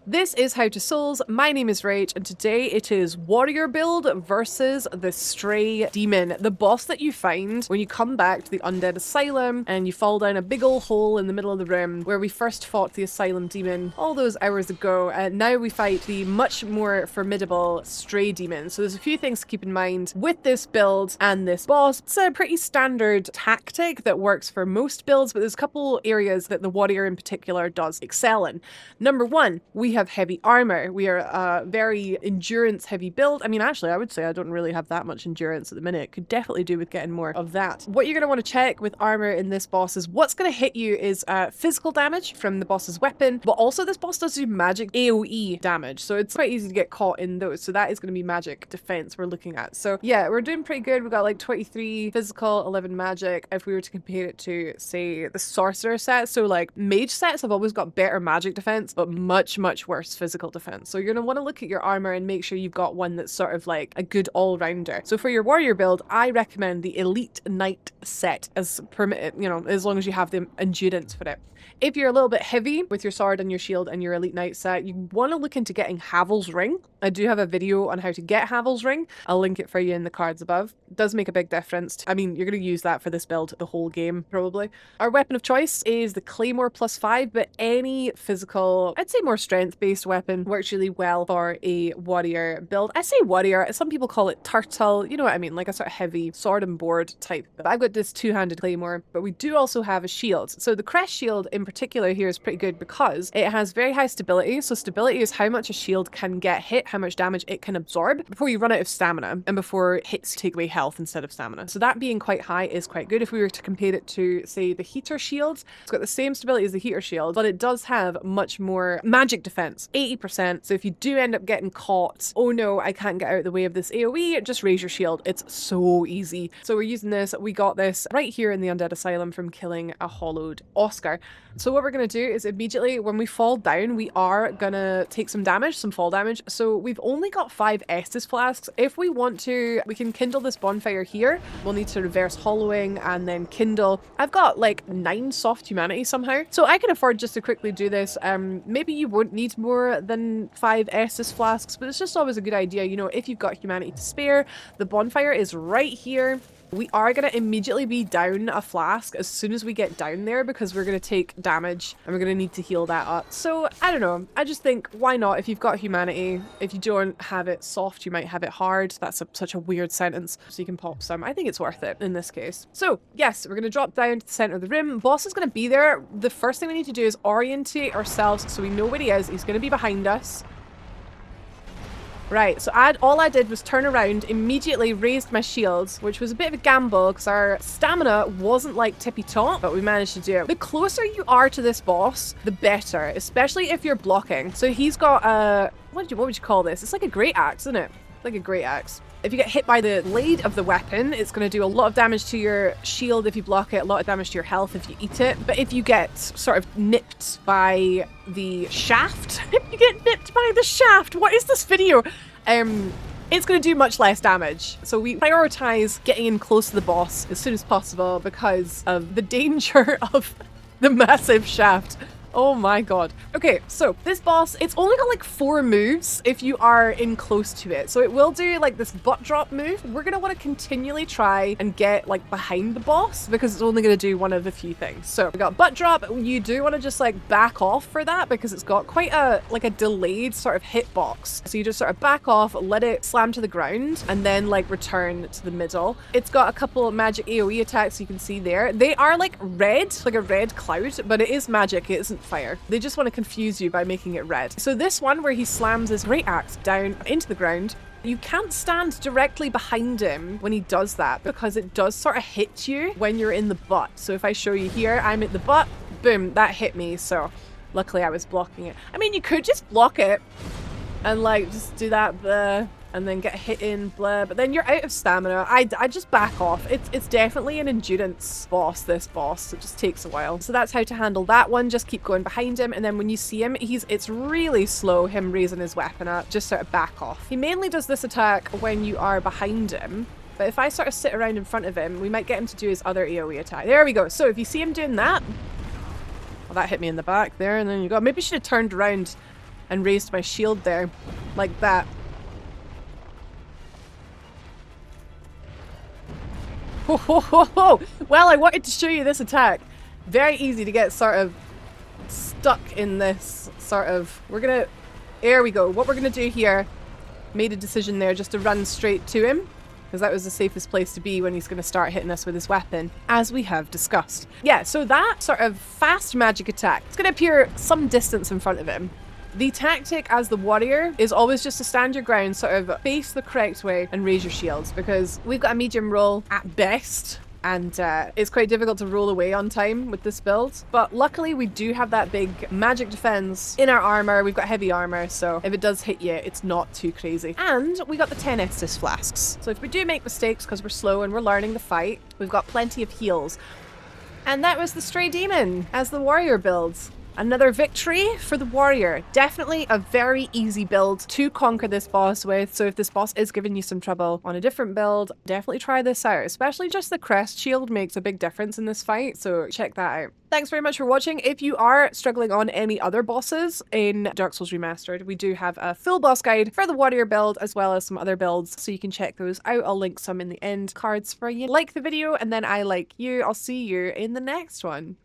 This is How to Souls. My name is Rach, and today it is warrior build versus the stray demon, the boss that you find when you come back to the undead asylum and you fall down a big ol' hole in the middle of the room where we first fought the asylum demon all those hours ago, and now we fight the much more formidable stray demon. So there's a few things to keep in mind with this build and this boss. It's a pretty standard tactic that works for most builds, but there's a couple areas that the warrior in particular does excel in. Number one, we have heavy armor. We are a very endurance heavy build. I mean, actually, I would say I don't really have that much endurance at the minute. Could definitely do with getting more of that. What you're going to want to check with armor in this boss is what's going to hit you is physical damage from the boss's weapon, but also this boss does do magic AoE damage, so it's quite easy to get caught in those. So that is going to be magic defense we're looking at. So yeah, we're doing pretty good. We've got like 23 physical, 11 magic. If we were to compare it to, say, the sorcerer set, so like mage sets have always got better magic defense, but much worse physical defense. So you're going to want to look at your armor and make sure you've got one that's sort of like a good all-rounder. So for your warrior build, I recommend the elite knight set as permitted, you know, as long as you have the endurance for it. If you're a little bit heavy with your sword and your shield and your elite knight set, you want to look into getting Havel's ring. I do have a video on how to get Havel's ring. I'll link it for you in the cards above. It does make a big difference. I mean, you're going to use that for this build the whole game, probably. Our weapon of choice is the Claymore +5, but any physical, I'd say more strength-based weapon works really well for a warrior build. I say warrior, some people call it turtle, you know what I mean, like a sort of heavy sword and board type. But I've got this two-handed claymore, but we do also have a shield. So the crest shield in particular here is pretty good because it has very high stability. So stability is how much a shield can get hit, how much damage it can absorb before you run out of stamina and before hits take away health instead of stamina. So that being quite high is quite good. If we were to compare it to, say, the heater shield, it's got the same stability as the heater shield, but it does have much more magic defense, 80%. So if you do end up getting caught, oh no, I can't get out of the way of this AoE, just raise your shield. It's so easy. So we're using this. We got this right here in the undead asylum from killing a hollowed Oscar. So what we're going to do is immediately when we fall down, we are going to take some damage, some fall damage. So we've only got 5 Estus flasks. If we want to, we can kindle this bonfire here. We'll need to reverse hollowing and then kindle. I've got like 9 soft humanity somehow. So I can afford just to quickly do this. Maybe you won't need more than 5 Estus flasks, but it's just always a good idea. You know, if you've got humanity to spare, the bonfire is right here. We are going to immediately be down a flask as soon as we get down there because we're going to take damage and we're going to need to heal that up. So I don't know. I just think, why not? If you've got humanity, if you don't have it soft, you might have it hard. That's such a weird sentence. So you can pop some. I think it's worth it in this case. So yes, we're going to drop down to the center of the room. Boss is going to be there. The first thing we need to do is orientate ourselves so we know where he is. He's going to be behind us. Right, so all I did was turn around, immediately raised my shields, which was a bit of a gamble because our stamina wasn't like tippy-top, but we managed to do it. The closer you are to this boss, the better, especially if you're blocking. So he's got a, what would you call this? It's like a great axe, isn't it? Like a great axe. If you get hit by the blade of the weapon, it's going to do a lot of damage to your shield if you block it, a lot of damage to your health if you eat it. But if you get sort of nipped by the shaft, what is this video? It's going to do much less damage. So we prioritize getting in close to the boss as soon as possible because of the danger of the massive shaft. Oh my god. Okay, so this boss, it's only got like 4 moves if you are in close to it. So it will do like this butt drop move. We're going to want to continually try and get like behind the boss because it's only going to do one of a few things. So we got butt drop. You do want to just like back off for that because it's got quite a like a delayed sort of hitbox. So you just sort of back off, let it slam to the ground and then like return to the middle. It's got a couple magic AoE attacks you can see there. They are like red, like a red cloud, but it is magic. It isn't fire. They just want to confuse you by making it red. So this one where he slams his great axe down into the ground, you can't stand directly behind him when he does that because it does sort of hit you when you're in the butt. So if I show you here, I'm at the butt, boom, that hit me. So luckily I was blocking it. I mean, you could just block it and like just do that and then get hit in, blah, but then you're out of stamina. I just back off. It's definitely an endurance boss, this boss. It just takes a while. So that's how to handle that one. Just keep going behind him, and then when you see him, it's really slow, him raising his weapon up. Just sort of back off. He mainly does this attack when you are behind him, but if I sort of sit around in front of him, we might get him to do his other AoE attack. There we go. So if you see him doing that, well, that hit me in the back there, and then you go, maybe you should have turned around and raised my shield there, like that. Ho, ho, ho, ho. Well, I wanted to show you this attack. Very easy to get sort of stuck in this sort of... There we go. What we're going to do here, made a decision there just to run straight to him, because that was the safest place to be when he's going to start hitting us with his weapon, as we have discussed. Yeah, so that sort of fast magic attack, it's going to appear some distance in front of him. The tactic as the warrior is always just to stand your ground, sort of face the correct way and raise your shields, because we've got a medium roll at best, and it's quite difficult to roll away on time with this build. But luckily we do have that big magic defense in our armor. We've got heavy armor, so if it does hit you, it's not too crazy. And we got the 10 Estus flasks. So if we do make mistakes because we're slow and we're learning the fight, we've got plenty of heals. And that was the Stray Demon as the warrior builds. Another victory for the warrior. Definitely a very easy build to conquer this boss with. So if this boss is giving you some trouble on a different build, definitely try this out. Especially just the crest shield makes a big difference in this fight. So check that out. Thanks very much for watching. If you are struggling on any other bosses in Dark Souls Remastered, we do have a full boss guide for the warrior build as well as some other builds. So you can check those out. I'll link some in the end cards for you. Like the video and then I like you. I'll see you in the next one.